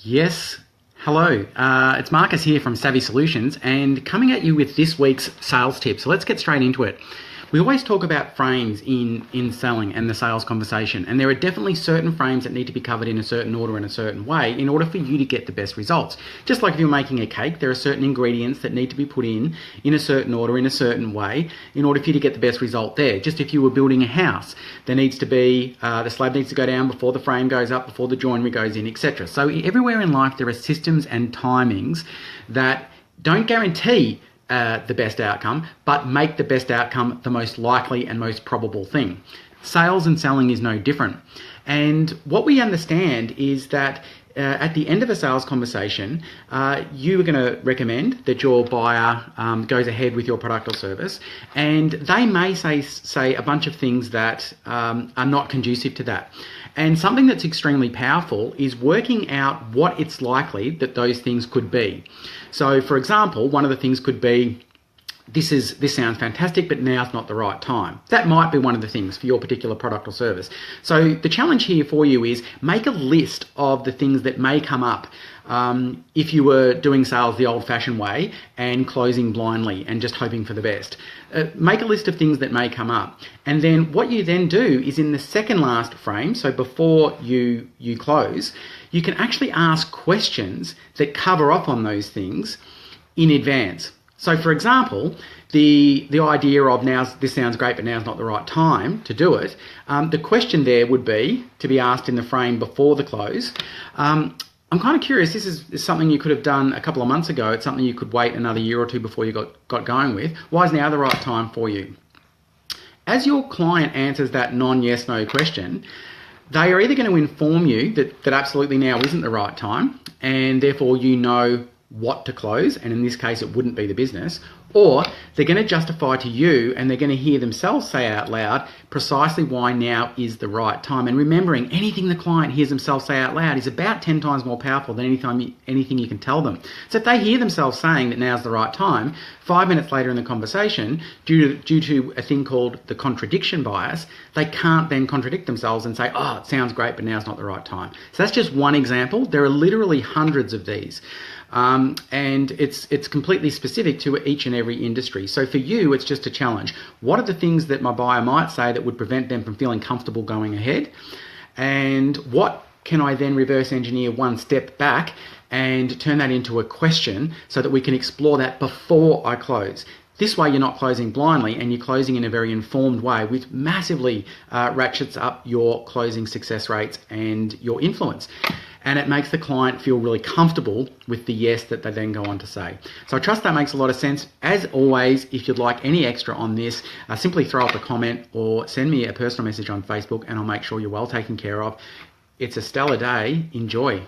Yes, hello. It's Marcus here from Savvy Solutions and coming at you with this week's sales tip. So let's get straight into it. We always talk about frames in selling and the sales conversation, and there are definitely certain frames that need to be covered in a certain order in a certain way in order for you to get the best results. Just like if you're making a cake, there are certain ingredients that need to be put in a certain order, in a certain way, in order for you to get the best result there. Just if you were building a house, there needs to be, the slab needs to go down before the frame goes up, before the joinery goes in, etc. So everywhere in life there are systems and timings that don't guarantee the best outcome, but make the best outcome the most likely and most probable thing. Sales and selling is no different. And what we understand is that at the end of a sales conversation, you are going to recommend that your buyer goes ahead with your product or service, and they may say a bunch of things that are not conducive to that. And something that's extremely powerful is working out what it's likely that those things could be. So, for example, one of the things could be, this sounds fantastic, but now's not the right time. That might be one of the things for your particular product or service. So the challenge here for you is make a list of the things that may come up if you were doing sales the old-fashioned way and closing blindly and just hoping for the best. Make a list of things that may come up. And then what you then do is in the second last frame, so before you close, you can actually ask questions that cover off on those things in advance. So for example, the idea of this sounds great, but now's not the right time to do it. The question there would be to be asked in the frame before the close. I'm kind of curious, this is something you could have done a couple of months ago. It's something you could wait another year or two before you got going with. Why is now the right time for you? As your client answers that non-yes, no question, they are either going to inform you that absolutely now isn't the right time, and therefore you know what to close, and in this case it wouldn't be the business, or they're going to justify to you and they're going to hear themselves say out loud precisely why now is the right time. And remembering, anything the client hears themselves say out loud is about 10 times more powerful than anything you can tell them. So if they hear themselves saying that now's the right time, 5 minutes later in the conversation, due to a thing called the contradiction bias, they can't then contradict themselves and say, oh, it sounds great, but now's not the right time. So that's just one example. There are literally hundreds of these. And it's completely specific to each and every industry. So for you, it's just a challenge. What are the things that my buyer might say that would prevent them from feeling comfortable going ahead? And what can I then reverse engineer one step back and turn that into a question so that we can explore that before I close? This way you're not closing blindly and you're closing in a very informed way, which massively ratchets up your closing success rates and your influence. And it makes the client feel really comfortable with the yes that they then go on to say. So I trust that makes a lot of sense. As always, if you'd like any extra on this, simply throw up a comment or send me a personal message on Facebook and I'll make sure you're well taken care of. It's a stellar day. Enjoy.